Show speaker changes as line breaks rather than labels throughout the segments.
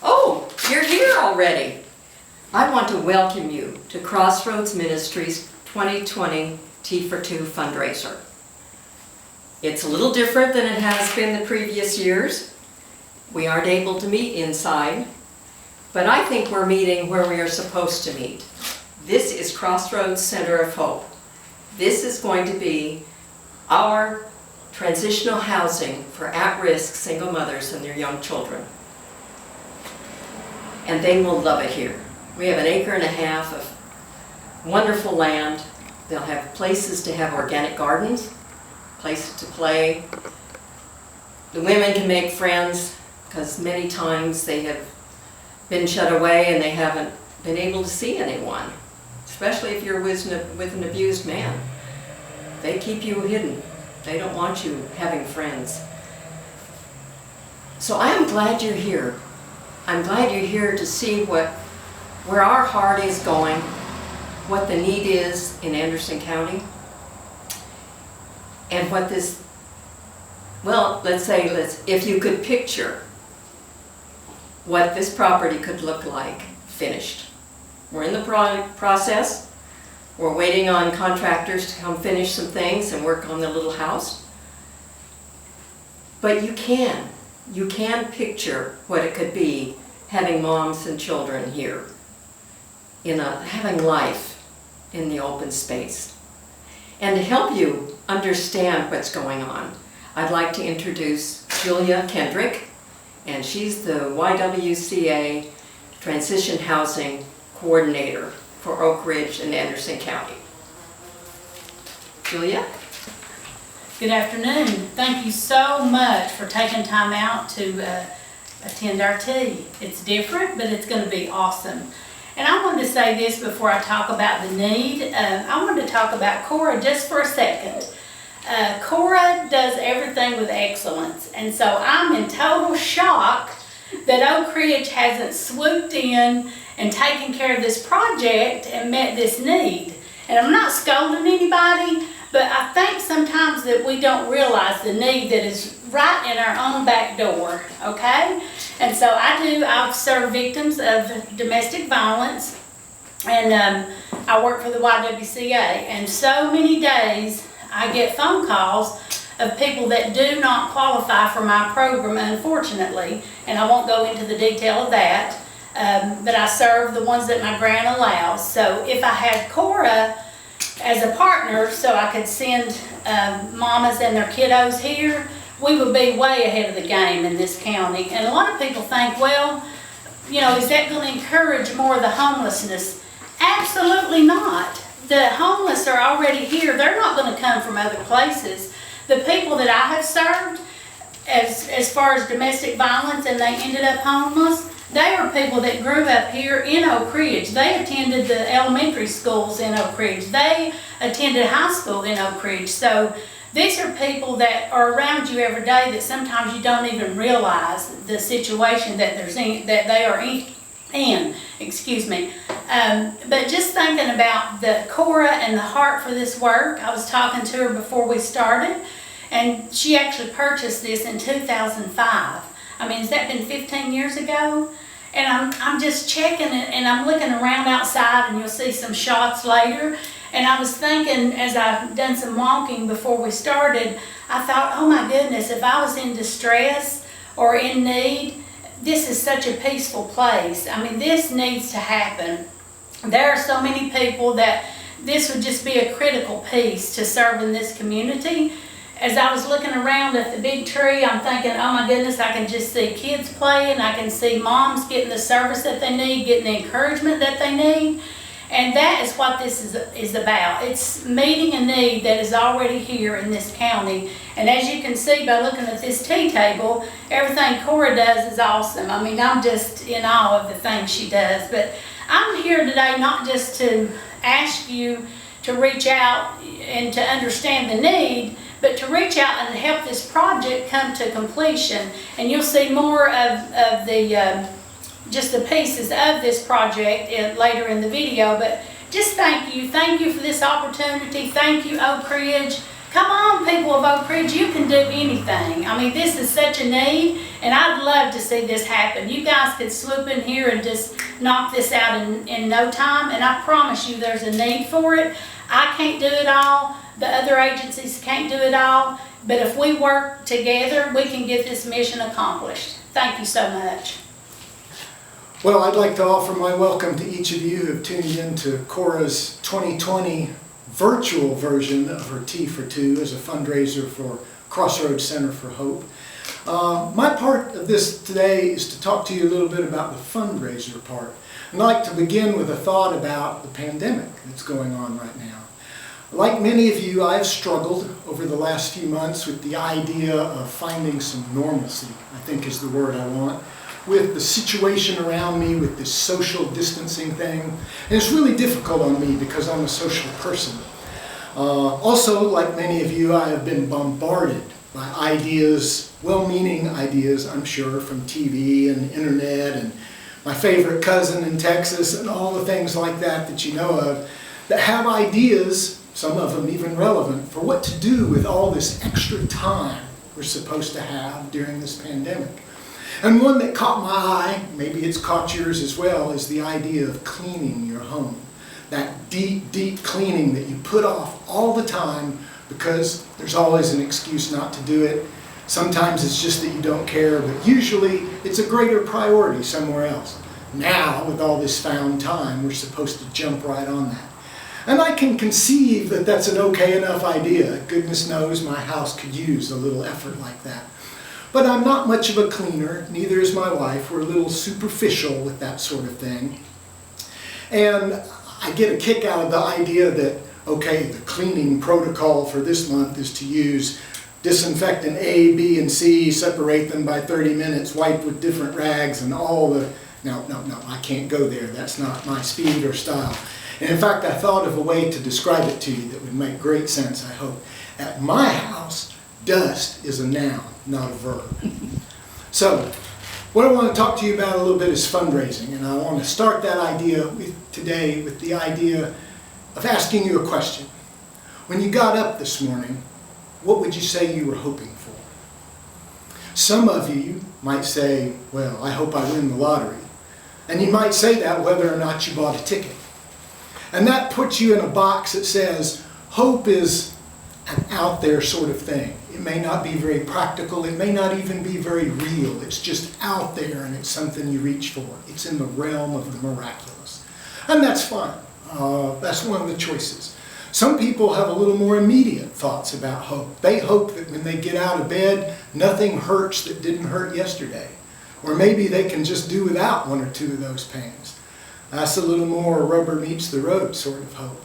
Oh, you're here already. I want to welcome you to Crossroads Ministries 2020 Tea for Two fundraiser. It's a little different than it has been the previous years. We aren't able to meet inside, but I think we're meeting where we are supposed to meet. This is Crossroads Center of Hope. This is going to be our transitional housing for at-risk single mothers and their young children. And they will love it here. We have 1.5 acres of wonderful land. They'll have places to have organic gardens, places to play. The women can make friends because many times they have been shut away and they haven't been able to see anyone, especially if you're with an abused man. They keep you hidden. They don't want you having friends. So I am glad you're here. I'm glad you're here to see where our heart is going, what the need is in Anderson County, and what this, well, if you could picture what this property could look like finished. We're in the process. We're waiting on contractors to come finish some things and work on the little house. But you can picture what it could be having moms and children here, having life in the open space. And to help you understand what's going on, I'd like to introduce Julia Kendrick, and she's the YWCA Transition Housing Coordinator for Oak Ridge and Anderson County. Julia?
Good afternoon. Thank you so much for taking time out to attend our tea. It's different, but it's going to be awesome. And I wanted to say this before I talk about the need. I wanted to talk about Cora just for a second. Cora does everything with excellence, and so I'm in total shock that Oak Ridge hasn't swooped in and taken care of this project and met this need. And I'm not scolding anybody, but I think sometimes that we don't realize the need that is right in our own back door, okay? And so I've served victims of domestic violence, and I work for the YWCA, and so many days I get phone calls of people that do not qualify for my program, unfortunately, and I won't go into the detail of that, but I serve the ones that my grant allows. So if I had Cora as a partner so I could send mamas and their kiddos here, we would be way ahead of the game in this county. And a lot of people think, well, you know, is that going to encourage more of the homelessness? Absolutely not. The homeless are already here. They're not going to come from other places. The people that I have served, as far as domestic violence and they ended up homeless, they are people that grew up here in Oak Ridge. They attended the elementary schools in Oak Ridge. They attended high school in Oak Ridge. So these are people that are around you every day that sometimes you don't even realize the situation that they are in. Excuse me. But just thinking about the Cora and the heart for this work, I was talking to her before we started, and she actually purchased this in 2005. I mean, has that been 15 years ago? And I'm just checking it, and I'm looking around outside, and you'll see some shots later. And I was thinking, as I've done some walking before we started, I thought, oh my goodness, if I was in distress or in need, this is such a peaceful place. I mean, this needs to happen. There are so many people that this would just be a critical piece to serving this community. As I was looking around at the big tree, I'm thinking, oh my goodness, I can just see kids playing. I can see moms getting the service that they need, getting the encouragement that they need. And that is what this is about. It's meeting a need that is already here in this county. And as you can see by looking at this tea table, everything Cora does is awesome. I mean, I'm just in awe of the things she does. But I'm here today not just to ask you to reach out and to understand the need, but to reach out and help this project come to completion. And you'll see more of the just the pieces of this project later in the video. But just thank you for this opportunity. Thank you, Oak Ridge. Come on, people of Oak Ridge, you can do anything. I mean, this is such a need, And I'd love to see this happen. You guys could swoop in here and just knock this out in no time, and I promise you there's a need for it. I can't do it all. The other agencies can't do it all. But if we work together, we can get this mission accomplished. Thank you so much.
Well, I'd like to offer my welcome to each of you who have tuned in to Cora's 2020 virtual version of her Tea for Two as a fundraiser for Crossroads Center for Hope. My part of this today is to talk to you a little bit about the fundraiser part. I'd like to begin with a thought about the pandemic that's going on right now. Like many of you, I've struggled over the last few months with the idea of finding some normalcy, I think is the word I want, with the situation around me, with this social distancing thing. And it's really difficult on me because I'm a social person. Also, like many of you, I have been bombarded by ideas, well-meaning ideas, I'm sure, from TV and internet and my favorite cousin in Texas and all the things like that that you know of, that have ideas, some of them even relevant, for what to do with all this extra time we're supposed to have during this pandemic. And one that caught my eye, maybe it's caught yours as well, is the idea of cleaning your home. That deep, deep cleaning that you put off all the time because there's always an excuse not to do it. Sometimes it's just that you don't care, but usually it's a greater priority somewhere else. Now, with all this found time, we're supposed to jump right on that. And I can conceive that that's an okay enough idea. Goodness knows my house could use a little effort like that. But I'm not much of a cleaner, neither is my wife. We're a little superficial with that sort of thing. And I get a kick out of the idea that, okay, the cleaning protocol for this month is to use disinfectant A, B, and C, separate them by 30 minutes, wipe with different rags, and all the... No, I can't go there. That's not my speed or style. And in fact, I thought of a way to describe it to you that would make great sense, I hope. At my house, dust is a noun, not a verb. So, what I want to talk to you about a little bit is fundraising, and I want to start that idea today with the idea of asking you a question. When you got up this morning, what would you say you were hoping for? Some of you might say, well, I hope I win the lottery. And you might say that whether or not you bought a ticket. And that puts you in a box that says, hope is an out there sort of thing. It may not be very practical, it may not even be very real. It's just out there and it's something you reach for. It's in the realm of the miraculous. And that's fine. That's one of the choices. Some people have a little more immediate thoughts about hope. They hope that when they get out of bed, nothing hurts that didn't hurt yesterday. Or maybe they can just do without one or two of those pains. That's a little more rubber meets the road sort of hope.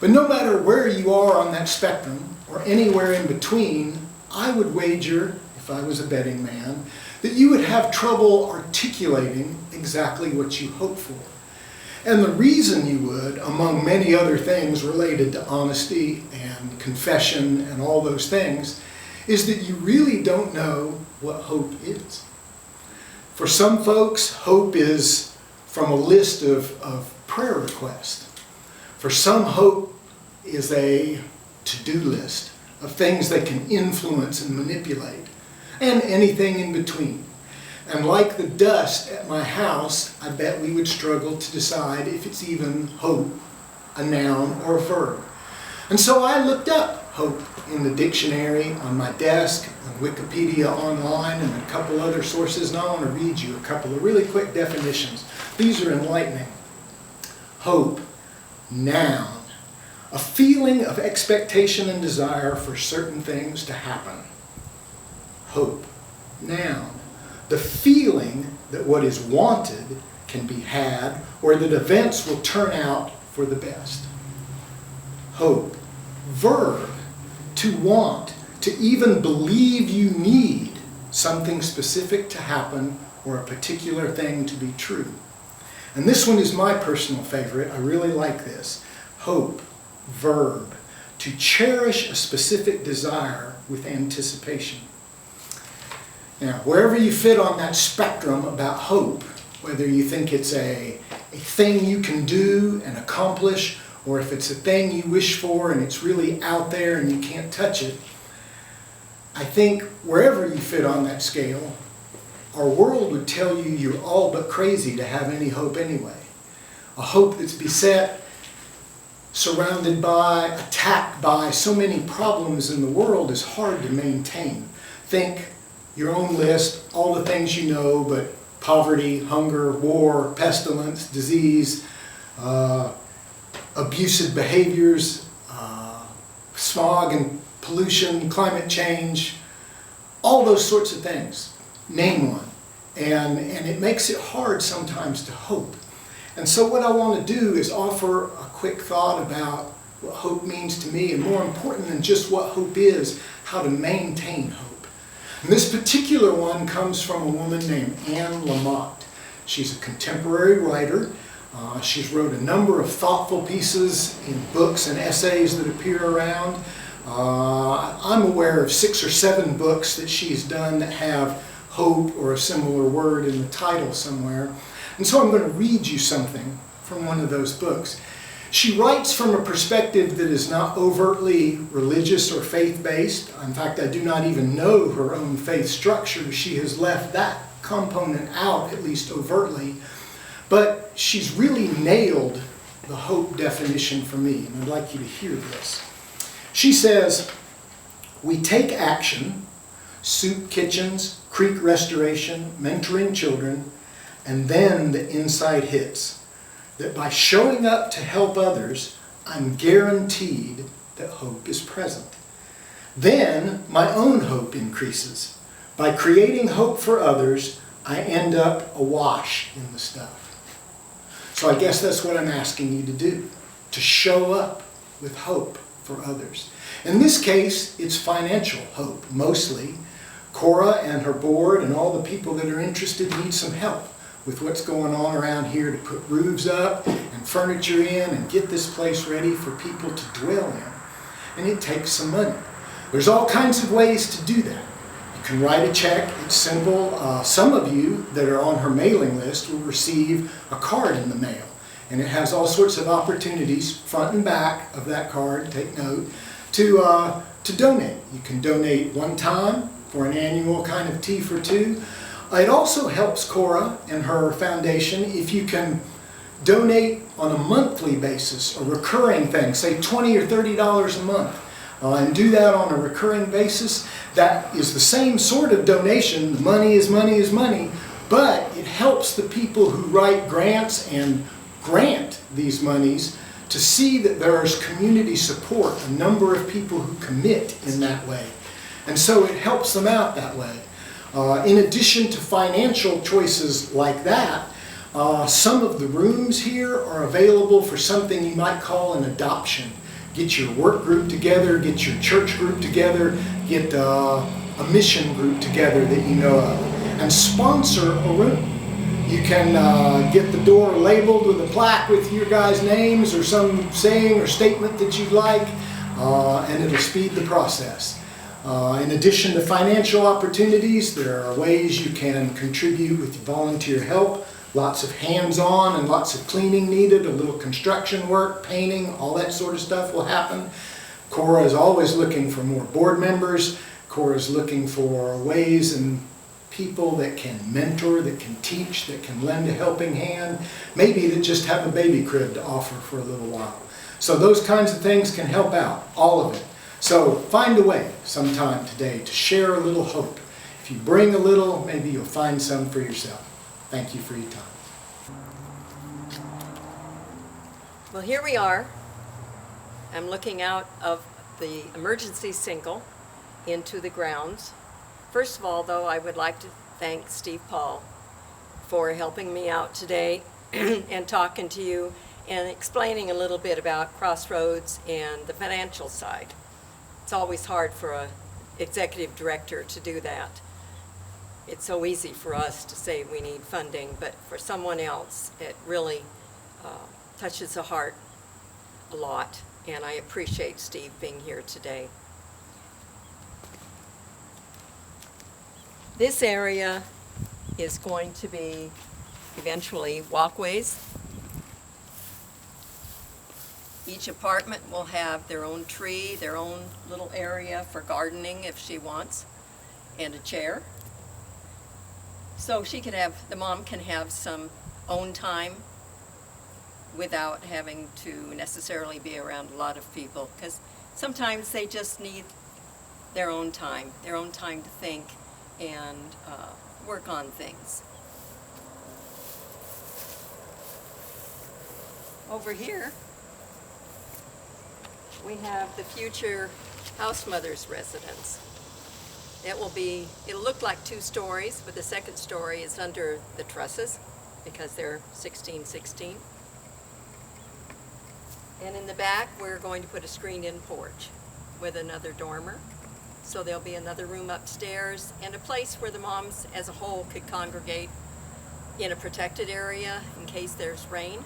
But no matter where you are on that spectrum, or anywhere in between, I would wager, if I was a betting man, that you would have trouble articulating exactly what you hope for. And the reason you would, among many other things related to honesty and confession and all those things, is that you really don't know what hope is. For some folks, hope is from a list of prayer requests. For some, hope is a to-do list of things they can influence and manipulate, and anything in between. And like the dust at my house, I bet we would struggle to decide if it's even hope, a noun or a verb. And so I looked up hope in the dictionary on my desk, on Wikipedia online, and a couple other sources, and I want to read you a couple of really quick definitions. These are enlightening. Hope, noun, a feeling of expectation and desire for certain things to happen. Hope, noun, the feeling that what is wanted can be had, or that events will turn out for the best. Hope, verb, to want, to even believe you need something specific to happen or a particular thing to be true. And this one is my personal favorite. I really like this. Hope, verb, to cherish a specific desire with anticipation. Now, wherever you fit on that spectrum about hope, whether you think it's a thing you can do and accomplish, or if it's a thing you wish for and it's really out there and you can't touch it, I think wherever you fit on that scale, our world would tell you you're all but crazy to have any hope anyway. A hope that's beset, surrounded by, attacked by so many problems in the world is hard to maintain. Think your own list, all the things you know, but poverty, hunger, war, pestilence, disease, abusive behaviors, smog and pollution, climate change, all those sorts of things. Name one. And it makes it hard sometimes to hope. And so what I want to do is offer a quick thought about what hope means to me, and more important than just what hope is, how to maintain hope. And this particular one comes from a woman named Anne Lamott. She's a contemporary writer. She's wrote a number of thoughtful pieces in books and essays that appear around. I'm aware of 6 or 7 books that she's done that have hope or a similar word in the title somewhere. And so I'm going to read you something from one of those books. She writes from a perspective that is not overtly religious or faith-based. In fact, I do not even know her own faith structure. She has left that component out, at least overtly. But she's really nailed the hope definition for me, and I'd like you to hear this. She says, "We take action, soup kitchens, creek restoration, mentoring children, and then the insight hits that by showing up to help others, I'm guaranteed that hope is present. Then my own hope increases. By creating hope for others, I end up awash in the stuff." So I guess that's what I'm asking you to do, to show up with hope for others. In this case, it's financial hope, mostly. Cora and her board and all the people that are interested need some help with what's going on around here to put roofs up and furniture in and get this place ready for people to dwell in. And it takes some money. There's all kinds of ways to do that. You can write a check, it's simple. Some of you that are on her mailing list will receive a card in the mail. And it has all sorts of opportunities, front and back of that card, take note, to donate. You can donate one time for an annual kind of tea for two. It also helps Cora and her foundation if you can donate on a monthly basis, a recurring thing, say $20 or $30 a month, and do that on a recurring basis. That is the same sort of donation. The money is money is money, but it helps the people who write grants and grant these monies to see that there's community support, a number of people who commit in that way. And so it helps them out that way. In addition to financial choices like that, some of the rooms here are available for something you might call an adoption. Get your work group together, get your church group together, get a mission group together that you know of, and sponsor a room. You can get the door labeled with a plaque with your guys' names or some saying or statement that you'd like, and it'll speed the process. In addition to financial opportunities, there are ways you can contribute with volunteer help. Lots of hands-on and lots of cleaning needed, a little construction work, painting, all that sort of stuff will happen. Cora is always looking for more board members. Cora is looking for ways and people that can mentor, that can teach, that can lend a helping hand, maybe that just have a baby crib to offer for a little while. So those kinds of things can help out, all of it. So find a way sometime today to share a little hope. If you bring a little, maybe you'll find some for yourself. Thank you for your time.
Well, here we are. I'm looking out of the emergency single into the grounds. First of all, though, I would like to thank Steve Paul for helping me out today and talking to you and explaining a little bit about Crossroads and the financial side. It's always hard for an executive director to do that. It's so easy for us to say we need funding, but for someone else, it really touches the heart a lot, and I appreciate Steve being here today. This area is going to be eventually walkways. Each apartment will have their own tree, their own little area for gardening if she wants, and a chair. So the mom can have some own time without having to necessarily be around a lot of people, because sometimes they just need their own time to think and work on things. Over here, we have the future house mother's residence. It'll look like 2 stories, but the second story is under the trusses because they're 16-16. And in the back, we're going to put a screened-in porch with another dormer. So there'll be another room upstairs and a place where the moms as a whole could congregate in a protected area in case there's rain.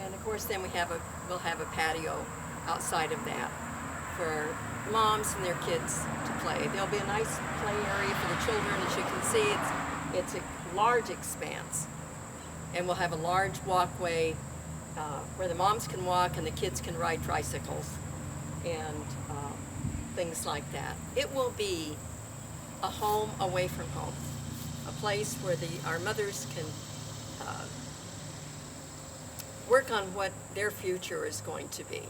And of course, then we'll have a patio outside of that for moms and their kids to play. There'll be a nice play area for the children. As you can see, it's a large expanse. And we'll have a large walkway where the moms can walk and the kids can ride tricycles and things like that. It will be a home away from home, a place where our mothers can work on what their future is going to be.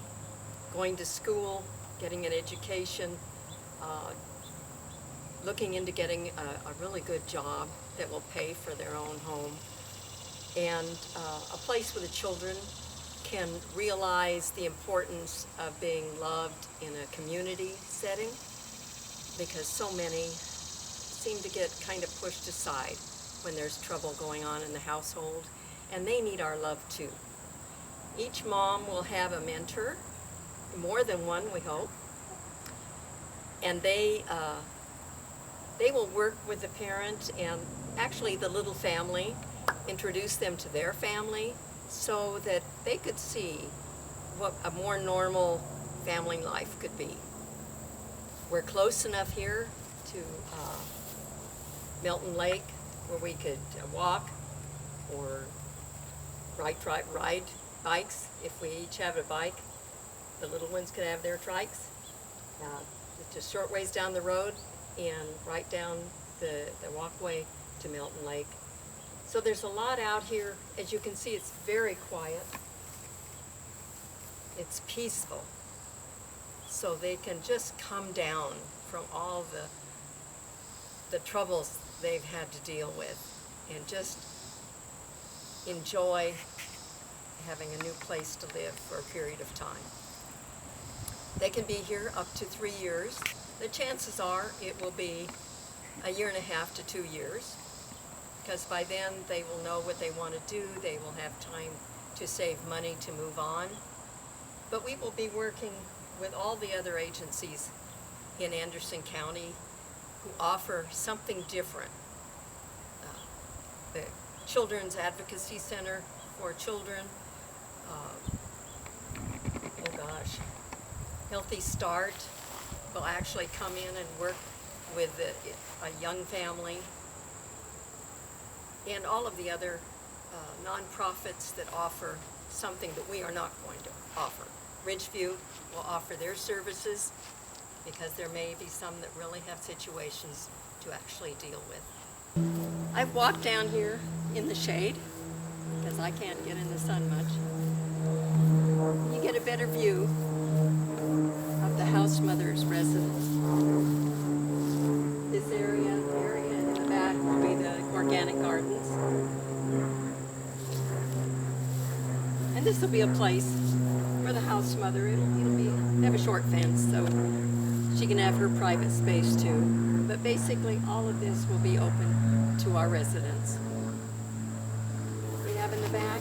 Going to school, getting an education, looking into getting a really good job that will pay for their own home, and a place where the children can realize the importance of being loved in a community setting, because so many seem to get kind of pushed aside when there's trouble going on in the household, and they need our love too. Each mom will have a mentor, more than one, we hope, and they will work with the parent and actually the little family, introduce them to their family so that they could see what a more normal family life could be. We're close enough here to Milton Lake where we could walk or ride bikes if we each have a bike. The little ones could have their trikes. It's just short ways down the road and right down the walkway to Milton Lake. So there's a lot out here. As you can see, it's very quiet. It's peaceful. So they can just come down from all the troubles they've had to deal with and just enjoy having a new place to live for a period of time. They can be here up to 3 years. The chances are it will be 1.5 to 2 years, because by then they will know what they want to do. They will have time to save money to move on. But we will be working with all the other agencies in Anderson County who offer something different. The Children's Advocacy Center for Children, Healthy Start will actually come in and work with a young family, and all of the other nonprofits that offer something that we are not going to offer. Ridgeview will offer their services because there may be some that really have situations to actually deal with. I've walked down here in the shade because I can't get in the sun much. You get a better view of the house mother's residence. This area in the back will be the organic gardens. And this will be a place for the house mother. They have a short fence, so she can have her private space too. But basically, all of this will be open to our residents. We have in the back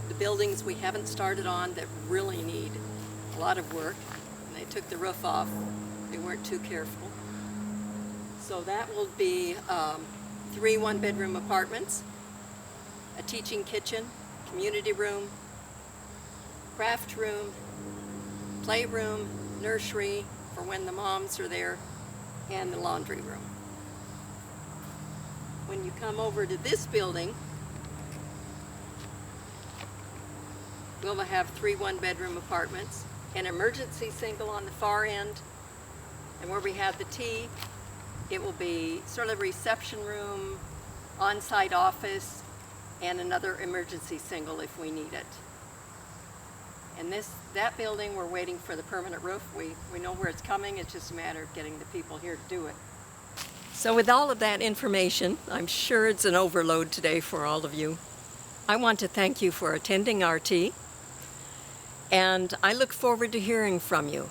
the buildings we haven't started on that really need a lot of work. And they took the roof off. They weren't too careful. So that will be 3 one-bedroom apartments, a teaching kitchen, community room, craft room, playroom, nursery for when the moms are there, and the laundry room. When you come over to this building, we'll have 3 one-bedroom apartments, an emergency single on the far end, and where we have the tea, it will be sort of a reception room, on-site office, and another emergency single if we need it. And that building, we're waiting for the permanent roof. We know where it's coming, it's just a matter of getting the people here to do it. So with all of that information, I'm sure it's an overload today for all of you. I want to thank you for attending our tea, and I look forward to hearing from you.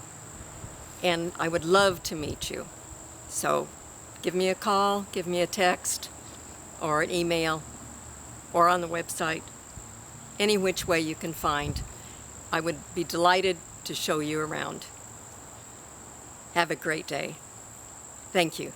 And I would love to meet you. So give me a call, give me a text, or an email, or on the website, any which way you can find. I would be delighted to show you around. Have a great day. Thank you.